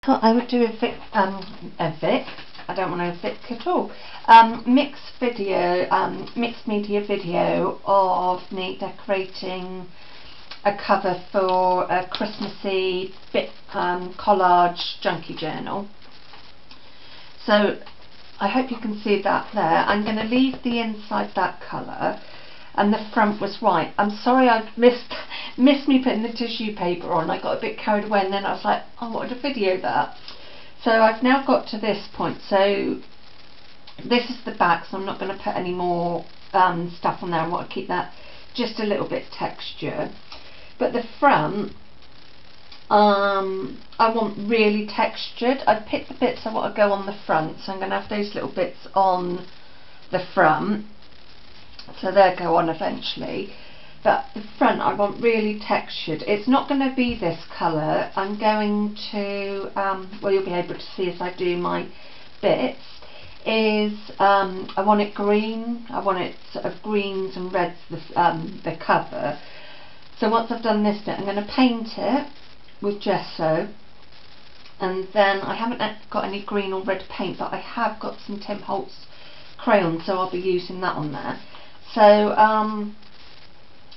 thought I would do a Vic, I don't want to Vic at all, mixed media video of me decorating a cover for a Christmassy collage junkie journal. So I hope you can see that there. I'm going to leave the inside that colour, and the front was white. I'm sorry I missed me putting the tissue paper on. I got a bit carried away, and then I was like, I wanted to video that. So I've now got to this point. So this is the back, so I'm not going to put any more stuff on there. I want to keep that just a little bit texture. But the front, I want really textured. I've picked the bits I want to go on the front, so I'm going to have those little bits on the front. So they'll go on eventually. But the front I want really textured. It's not going to be this colour. I'm going to, well, you'll be able to see as I do my bits, is I want it green. I want it sort of greens and reds, the cover. So once I've done this bit, I'm going to paint it with gesso, and then I haven't got any green or red paint, but I have got some Tim Holtz crayon, so I'll be using that on there. So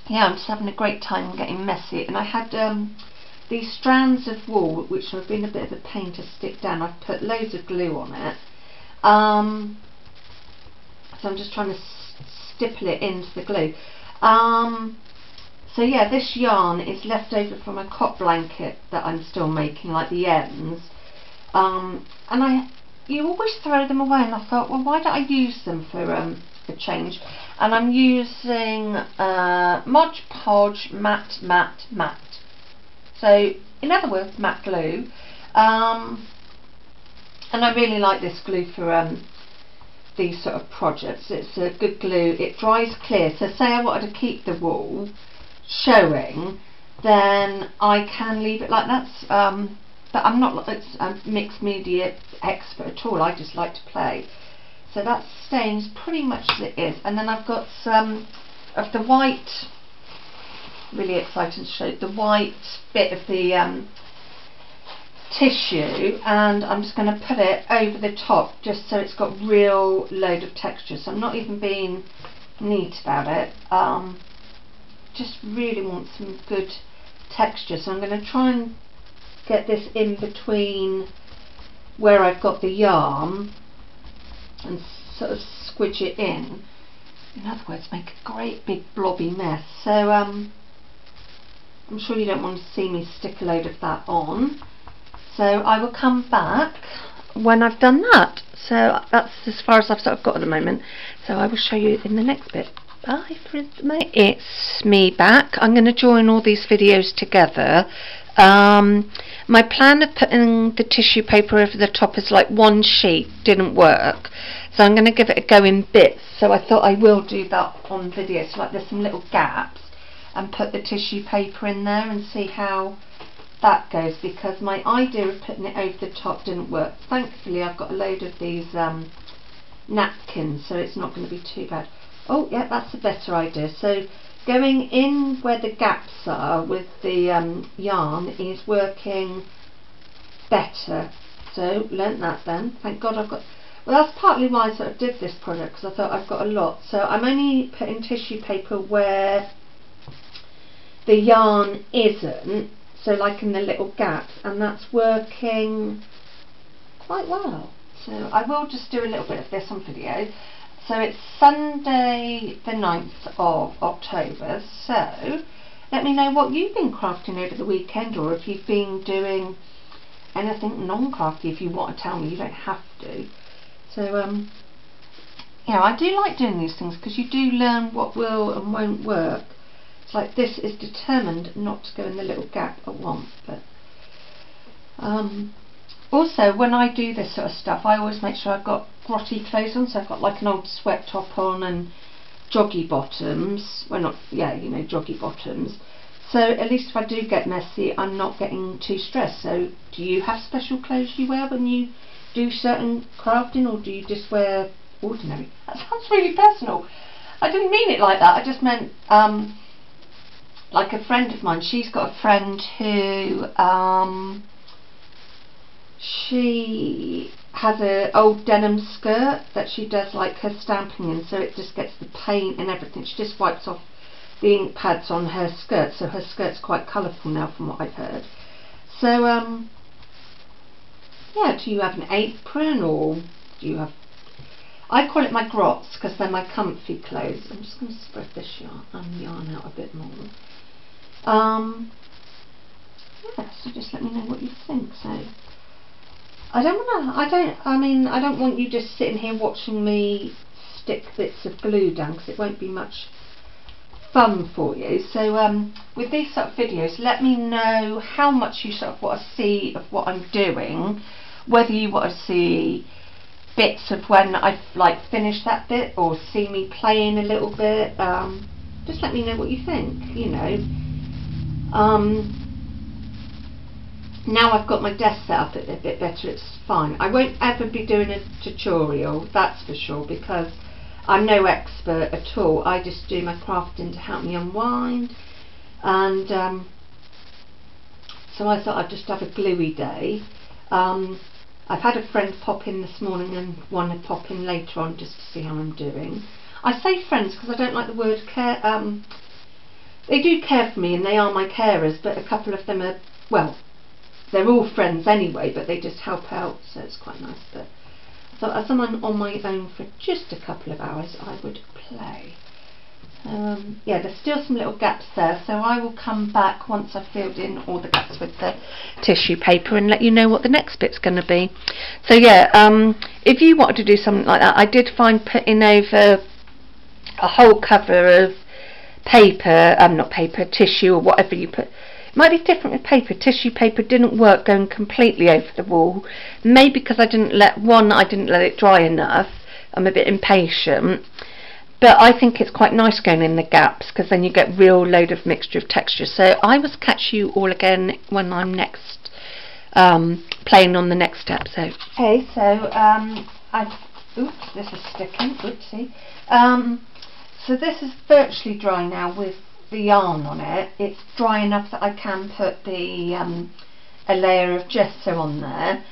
yeah, I'm just having a great time getting messy. And I had these strands of wool, which have been a bit of a pain to stick down. I've put loads of glue on it, so I'm just trying to stipple it into the glue. So yeah, this yarn is left over from a cot blanket that I'm still making, like the ends. And you always throw them away, and I thought, well, why don't I use them for a change? And I'm using Mod Podge matte. So in other words, matte glue. And I really like this glue for these sort of projects. It's a good glue. It dries clear. So say I wanted to keep the wool showing, then I can leave it like that. But I'm not a mixed media expert at all. I just like to play. So that stains pretty much as it is. And then I've got some of the white, really exciting to show you, the white bit of the tissue, and I'm just going to put it over the top just so it's got real load of texture. So I'm not even being neat about it. Just really want some good texture, so I'm going to try and get this in between where I've got the yarn and sort of squidge it in other words, make a great big blobby mess. So I'm sure you don't want to see me stick a load of that on, so I will come back when I've done that. So that's as far as I've sort of got at the moment, so I will show you in the next bit. Bye for mate. It's me back. I'm going to join all these videos together. My plan of putting the tissue paper over the top as like one sheet didn't work, so I'm going to give it a go in bits. So I thought I will do that on video, so like there's some little gaps, and put the tissue paper in there and see how that goes, because my idea of putting it over the top didn't work. Thankfully I've got a load of these napkins, so it's not going to be too bad. Oh yeah, that's a better idea. So going in where the gaps are with the yarn is working better. So learnt that then. Thank God I've got. Well, that's partly why I sort of did this project, because I thought I've got a lot. So I'm only putting tissue paper where the yarn isn't, so like in the little gaps, and that's working quite well. So I will just do a little bit of this on video. So it's Sunday the 9th of October, so let me know what you've been crafting over the weekend, or if you've been doing anything non-crafty. If you want to tell me, you don't have to. So you know, I do like doing these things because you do learn what will and won't work. It's like this is determined not to go in the little gap at once. But also, when I do this sort of stuff, I always make sure I've got grotty clothes on. So I've got like an old sweat top on and joggy bottoms. Well, not, yeah, you know, joggy bottoms. So at least if I do get messy, I'm not getting too stressed. So do you have special clothes you wear when you do certain crafting, or do you just wear ordinary? That sounds really personal. I didn't mean it like that. I just meant like a friend of mine, she's got a friend who she has an old denim skirt that she does like her stamping in, so it just gets the paint and everything. She just wipes off the ink pads on her skirt, so her skirt's quite colourful now from what I've heard. So yeah, do you have an apron, or do you have, I call it my grots because they're my comfy clothes. I'm just going to spread this yarn out a bit more. Yeah, so just let me know what you think. So I don't want you just sitting here watching me stick bits of glue down, because it won't be much fun for you. So with these sort of videos, let me know how much you sort of want to see of what I'm doing, whether you want to see bits of when I've like finished that bit, or see me playing a little bit. Just let me know what you think, you know. Now I've got my desk set up a bit better, it's fine. I won't ever be doing a tutorial, that's for sure, because I'm no expert at all. I just do my crafting to help me unwind, and so I thought I'd just have a gluey day. I've had a friend pop in this morning and one to pop in later on just to see how I'm doing. I say friends because I don't like the word care. They do care for me and they are my carers, but a couple of them are, well, they're all friends anyway, but they just help out, so it's quite nice. But I thought as I'm on my own for just a couple of hours, I would play. Yeah, there's still some little gaps there, so I will come back once I've filled in all the gaps with the tissue paper and let you know what the next bit's going to be. So yeah, if you wanted to do something like that, I did find putting over a whole cover of paper, not paper, tissue or whatever you put. It might be different with paper. Tissue paper didn't work going completely over the wall, maybe because I didn't let it dry enough. I'm a bit impatient. But I think it's quite nice going in the gaps, because then you get real load of mixture of texture. So I will catch you all again when I'm next playing on the next step. So okay, so oops, this is sticking. Oopsie. So this is virtually dry now with the yarn on it. It's dry enough that I can put the a layer of gesso on there.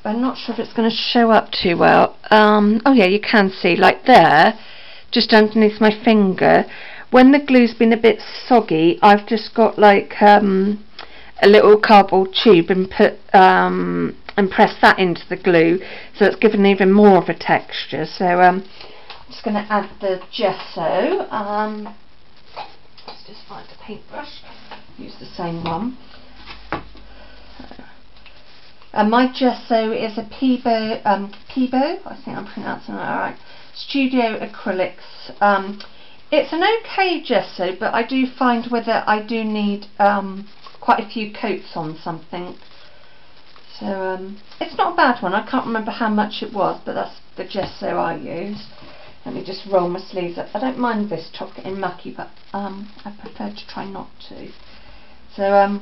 I'm not sure if it's going to show up too well. Oh yeah, you can see, like there, just underneath my finger, when the glue's been a bit soggy, I've just got like a little cardboard tube and put and pressed that into the glue, so it's given even more of a texture. So I'm just going to add the gesso. Let's just find a paintbrush, use the same one. My gesso is a Peebo, I think I'm pronouncing that right, Studio Acrylics. It's an okay gesso, but I do find with it I do need quite a few coats on something. So it's not a bad one. I can't remember how much it was, but that's the gesso I use. Let me just roll my sleeves up. I don't mind this top getting mucky, but I prefer to try not to. So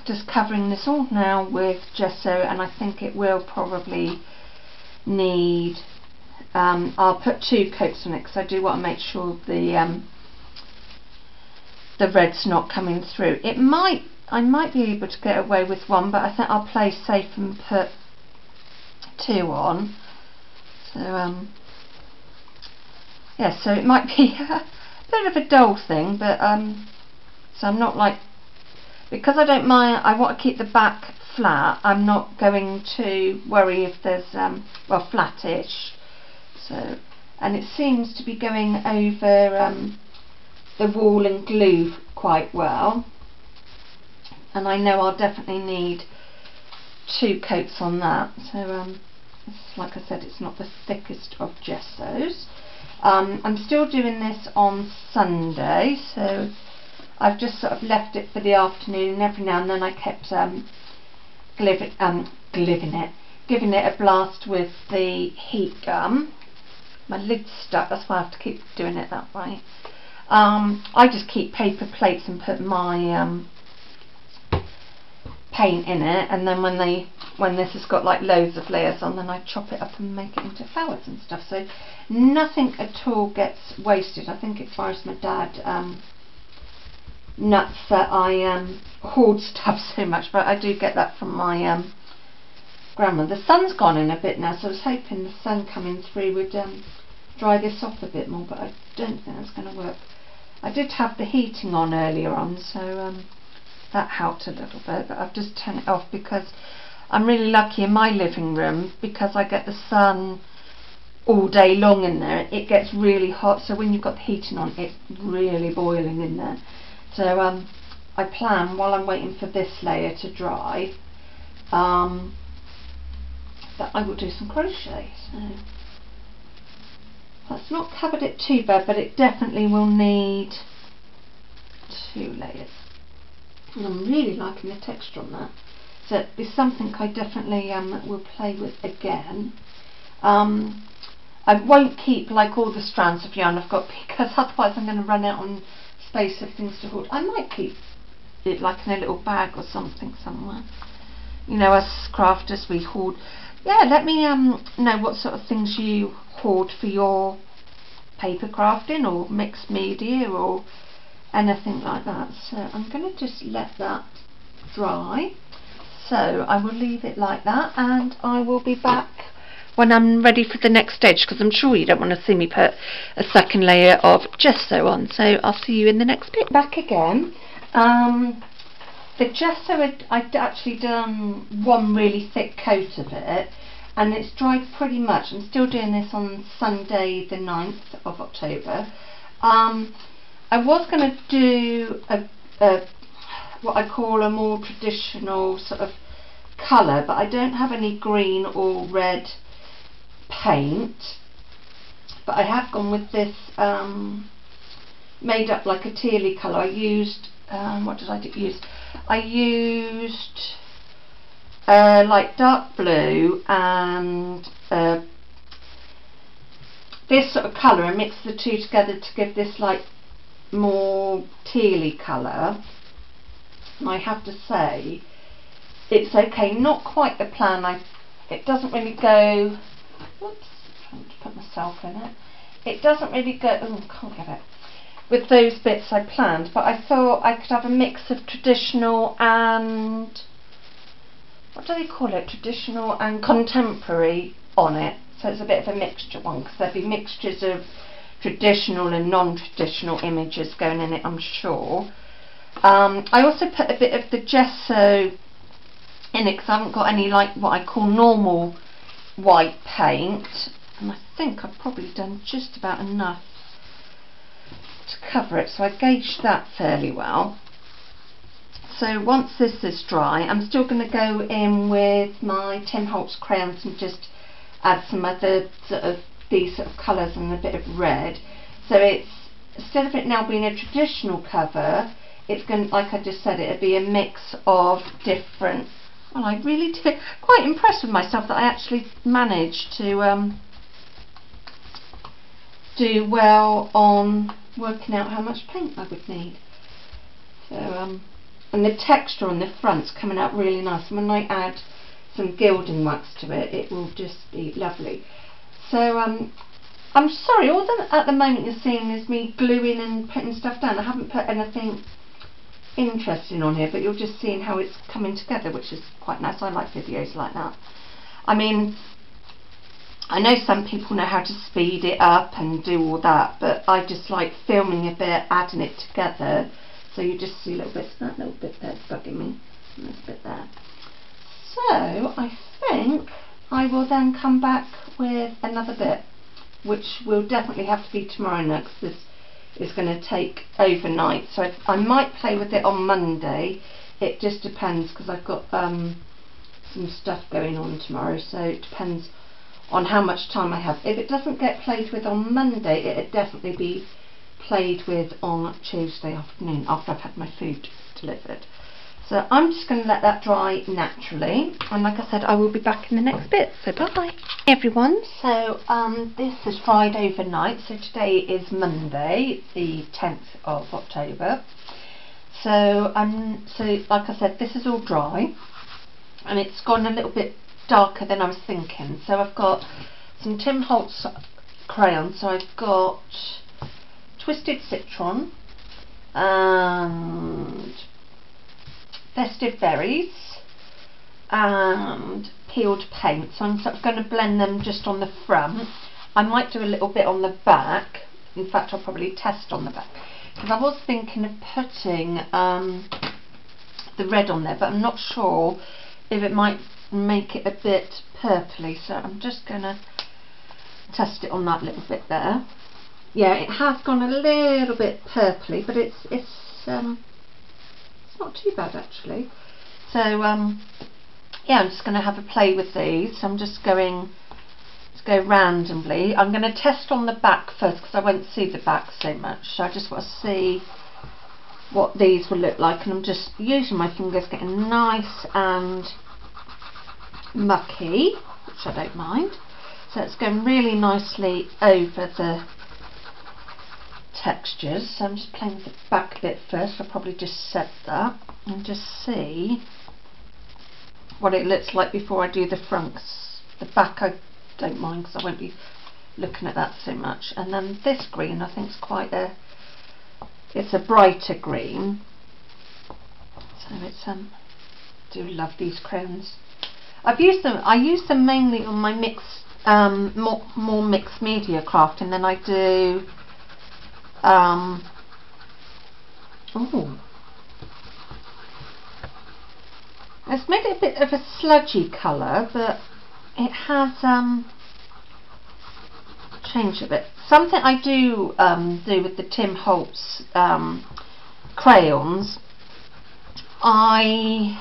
just covering this all now with gesso, and I think it will probably need, I'll put 2 coats on it because I do want to make sure the red's not coming through. I might be able to get away with 1, but I think I'll play safe and put 2 on. So yeah, so it might be a bit of a dull thing, but so I'm not like, because I don't mind, I want to keep the back flat, I'm not going to worry if there's, well, flattish. So, and it seems to be going over the wall and glue quite well. And I know I'll definitely need 2 coats on that. So, like I said, it's not the thickest of gessos. I'm still doing this on Sunday, so I've just sort of left it for the afternoon, and every now and then I kept giving it a blast with the heat gun. My lid's stuck, that's why I have to keep doing it that way. I just keep paper plates and put my paint in it, and then when this has got like loads of layers on, then I chop it up and make it into flowers and stuff. So nothing at all gets wasted. I think it's as far as my dad nuts that I hoard stuff so much, but I do get that from my grandma. The sun's gone in a bit now, so I was hoping the sun coming through would dry this off a bit more, but I don't think that's going to work. I did have the heating on earlier on, so that helped a little bit, but I've just turned it off because I'm really lucky in my living room, because I get the sun all day long in there. It gets really hot, so when you've got the heating on, it's really boiling in there. So I plan, while I'm waiting for this layer to dry, that I will do some crochet. So that's not covered it too bad, but it definitely will need 2 layers. And I'm really liking the texture on that. So it's something I definitely will play with again. I won't keep like all the strands of yarn I've got, because otherwise I'm going to run out on space of things to hoard. I might keep it like in a little bag or something somewhere. You know, us crafters, we hoard. Yeah, let me know what sort of things you hoard for your paper crafting or mixed media or anything like that. So I'm going to just let that dry. So I will leave it like that, and I will be back when I'm ready for the next stage, because I'm sure you don't want to see me put a second layer of gesso on. So I'll see you in the next bit. Back again. The gesso, I'd actually done one really thick coat of it, and it's dried pretty much. I'm still doing this on Sunday the 9th of October. I was going to do what I call a more traditional sort of colour, but I don't have any green or red paint, but I have gone with this made up like a tealy colour. I used what did I use? I used like dark blue and this sort of colour, and mixed the two together to give this like more tealy colour. And I have to say, it's okay, not quite the plan. It doesn't really go, whoops, trying to put myself in it. It doesn't really go, oh, can't get it, with those bits I planned, but I thought I could have a mix of traditional and, what do they call it, traditional and contemporary on it. So it's a bit of a mixture one, because there'll be mixtures of traditional and non-traditional images going in it, I'm sure. I also put a bit of the gesso in it because I haven't got any like what I call normal white paint, and I think I've probably done just about enough to cover it, so I gauged that fairly well. So once this is dry, I'm still going to go in with my Tim Holtz crayons and just add some other sort of these sort of colours and a bit of red. So it's, instead of it now being a traditional cover, it's going to, like I just said, it'll be a mix of different. Well, I really did quite impressed with myself that I actually managed to do well on working out how much paint I would need. So and the texture on the front's coming out really nice. When I add some gilding wax to it, it will just be lovely. So I'm sorry, all that at the moment you're seeing is me gluing and putting stuff down. I haven't put anything interesting on here, but you're just seeing how it's coming together, which is quite nice. I like videos like that. I mean, I know some people know how to speed it up and do all that, but I just like filming a bit, adding it together, so you just see little bits. That little bit there's bugging me, and this bit there. So I think I will then come back with another bit, which will definitely have to be tomorrow night, because this is going to take overnight. So I might play with it on Monday. It just depends, because I've got some stuff going on tomorrow, so it depends on how much time I have. If it doesn't get played with on Monday, it'd definitely be played with on Tuesday afternoon after I've had my food delivered. So I'm just going to let that dry naturally, and like I said, I will be back in the next bit, so bye. Hey everyone, so this has dried overnight, so today is Monday the 10th of October. So like I said, this is all dry, and it's gone a little bit darker than I was thinking. So I've got some Tim Holtz crayons, so I've got Twisted Citron, and festive berries and peeled paint. So I'm sort of going to blend them just on the front. I might do a little bit on the back. In fact, I'll probably test on the back, because I was thinking of putting the red on there, but I'm not sure if it might make it a bit purpley, so I'm just going to test it on that little bit there. Yeah, it has gone a little bit purpley, but it's not too bad actually. So yeah, I'm just going to have a play with these. I'm just going to go randomly. I'm going to test on the back first, because I won't see the back so much, so I just want to see what these will look like, and I'm just using my fingers, getting nice and mucky, which I don't mind. So it's going really nicely over the textures. So I'm just playing with the back bit first. I'll probably just set that and just see what it looks like before I do the fronts. The back I don't mind, because I won't be looking at that so much. And then this green, I think, is quite it's a brighter green. So it's do love these crayons. I use them mainly on my more mixed media crafting than I do it's made it a bit of a sludgy colour, but it has changed a bit. Something I do do with the Tim Holtz crayons, I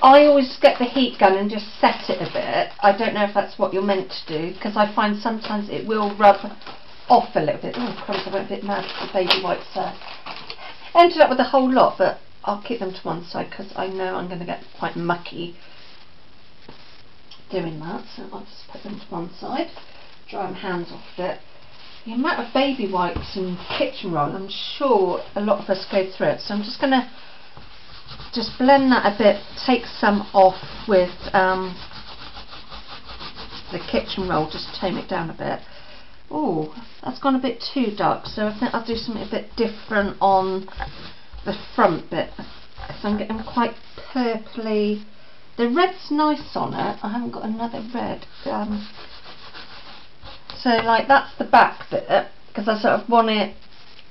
always get the heat gun and just set it a bit. I don't know if that's what you're meant to do, because I find sometimes it will rub off a little bit. Oh, crumbs, I went a bit mad with the baby wipes there. Ended up with a whole lot, but I'll keep them to one side, because I know I'm going to get quite mucky doing that. So I'll just put them to one side, dry my hands off a bit. The amount of baby wipes and kitchen roll, I'm sure a lot of us go through it, so I'm just going to just blend that a bit, take some off with the kitchen roll, just tone it down a bit. Oh, that's gone a bit too dark, so I think I'll do something a bit different on the front bit, because I'm getting quite purpley. The red's nice on it. I haven't got another red. So like that's the back bit, because I sort of want it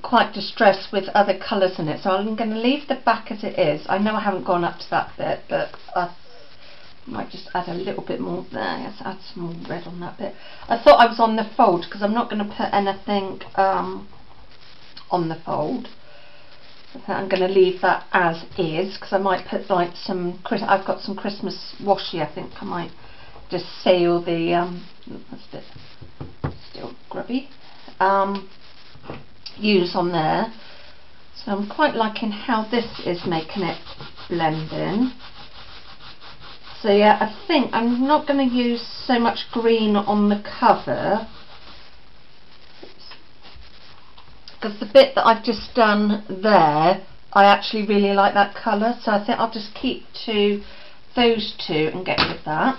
quite distressed with other colours in it. So I'm going to leave the back as it is. I know I haven't gone up to that bit, but I might just add a little bit more there. Let's add some more red on that bit. I thought I was on the fold, because I'm not going to put anything on the fold. I'm going to leave that as is, because I might put like some, I've got some Christmas washi. I think I might just seal the that's a bit still grubby, use on there. So I'm quite liking how this is making it blend in. So yeah, I think I'm not going to use so much green on the cover, because the bit that I've just done there, I actually really like that colour, so I think I'll just keep to those two and get rid of that.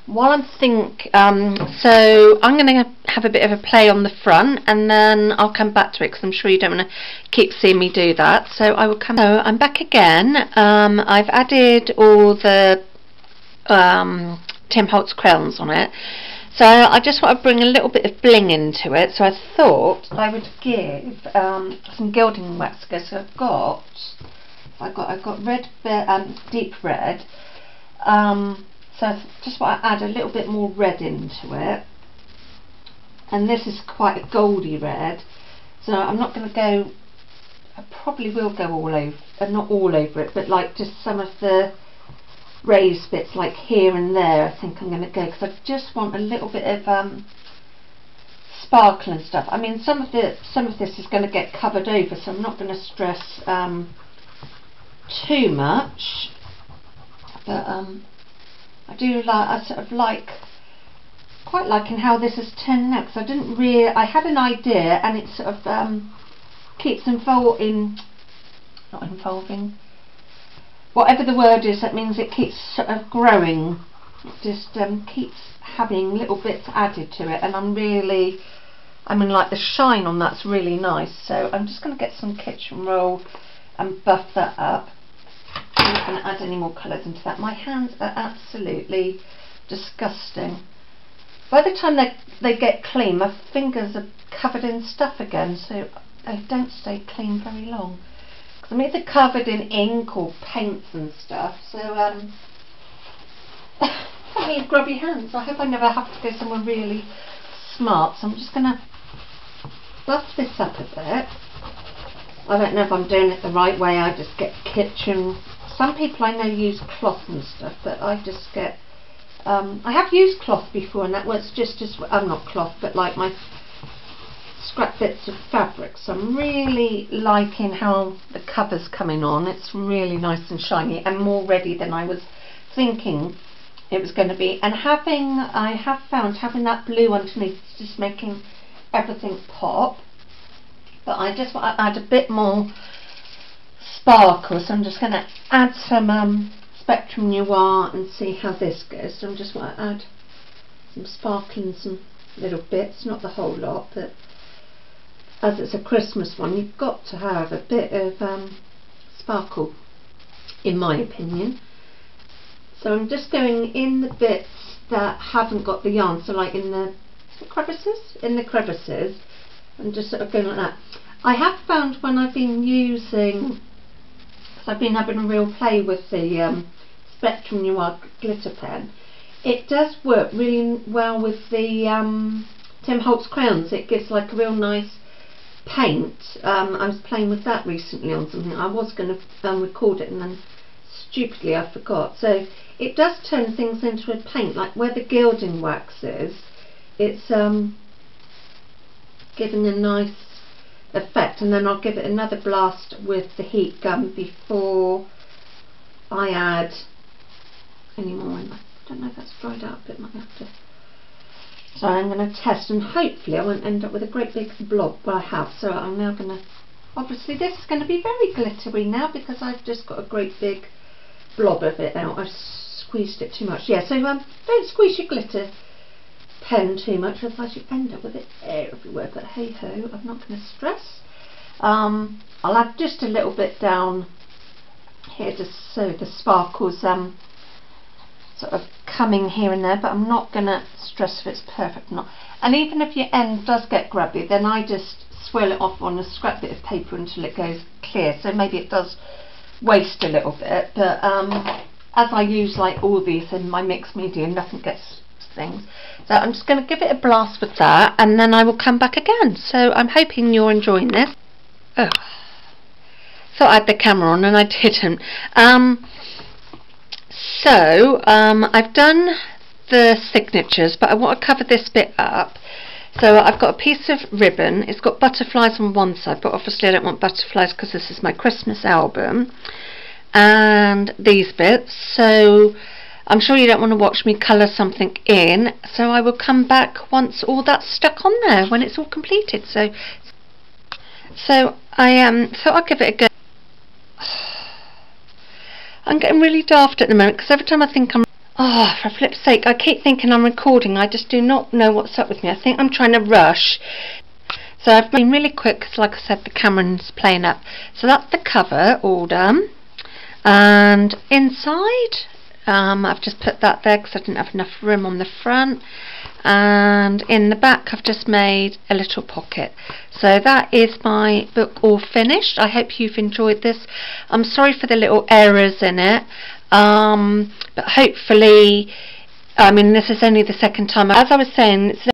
While I think, so I'm going to have a bit of a play on the front, and then I'll come back to it, because I'm sure you don't want to keep seeing me do that. So I will come. So I'm back again. I've added all the Tim Holtz crayons on it. So I just want to bring a little bit of bling into it. So I thought I would give some gilding wax. So I've got red, deep red. So I just want to add a little bit more red into it. And this is quite a goldy red. So I'm not going to go. I probably will go all over, not all over it, but like just some of the raised bits, like here and there. I think I'm going to go, because I just want a little bit of sparkle and stuff. I mean, some of this is going to get covered over, so I'm not going to stress too much. But I do like, I sort of like, quite liking how this is turning out, because I had an idea, and it sort of keeps unfolding, not involving, whatever the word is, that means it keeps sort of growing. It just keeps having little bits added to it, and I'm really I mean, like the shine on that's really nice. So I'm just going to get some kitchen roll and buff that up. I'm not going to add any more colours into that. My hands are absolutely disgusting. By the time they get clean, my fingers are covered in stuff again, so they don't stay clean very long. Because I'm either covered in ink or paints and stuff, so really grubby hands. I hope I never have to go somewhere really smart, so I'm just going to buff this up a bit. I don't know if I'm doing it the right way. I just get kitchen. Some people I know use cloth and stuff, but I just get. I have used cloth before, and that was just as not cloth, but like my scrap bits of fabric. So I'm really liking how the cover's coming on. It's really nice and shiny and more ready than I was thinking it was going to be. And I have found having that blue underneath is just making everything pop. But I just want to add a bit more sparkle, so I'm just going to add some Spectrum Noir and see how this goes. So I just want to add some sparkle in some little bits, not the whole lot, but as it's a Christmas one, you've got to have a bit of sparkle, in my opinion. So I'm just going in the bits that haven't got the yarn, so like in the crevices, and just sort of going like that. I have found when I've been using, because I've been having a real play with the Spectrum Noir glitter pen, it does work really well with the Tim Holtz crayons. It gives like a real nice paint. I was playing with that recently on something. I was going to record it and then stupidly I forgot. So it does turn things into a paint, like where the gilding wax is. It's giving a nice effect, and then I'll give it another blast with the heat gun before I add any more in. I don't know if that's dried out a bit, might have to. So I'm going to test, and hopefully I won't end up with a great big blob, but I have. So I'm now going to, obviously this is going to be very glittery now because I've just got a great big blob of it out. I've squeezed it too much. Yeah, so don't squeeze your glitter pen too much, otherwise you end up with it everywhere. But hey ho, I'm not going to stress. I'll add just a little bit down here just so the sparkles sort of coming here and there, but I'm not going to stress if it's perfect or not. And even if your end does get grubby, then I just swirl it off on a scrap bit of paper until it goes clear. So maybe it does waste a little bit, but as I use like all these in my mixed media, nothing gets things. So I'm just going to give it a blast with that, and then I will come back again. So I'm hoping you're enjoying this. Oh, so I had the camera on and I didn't. I've done the signatures, but I want to cover this bit up. So I've got a piece of ribbon. It's got butterflies on one side, but obviously I don't want butterflies because this is my Christmas album. And these bits. So I'm sure you don't want to watch me colour something in, so I will come back once all that's stuck on there, when it's all completed. So I'll give it a go. I'm getting really daft at the moment because every time I think for flip's sake, I keep thinking I'm recording. I just do not know what's up with me. I think I'm trying to rush. So I've been really quick because, like I said, the camera's playing up. So that's the cover all done. And inside, I've just put that there because I didn't have enough room on the front. And in the back I've just made a little pocket. So that is my book all finished. I hope you've enjoyed this. I'm sorry for the little errors in it, but hopefully, I mean, this is only the second time. As I was saying, it's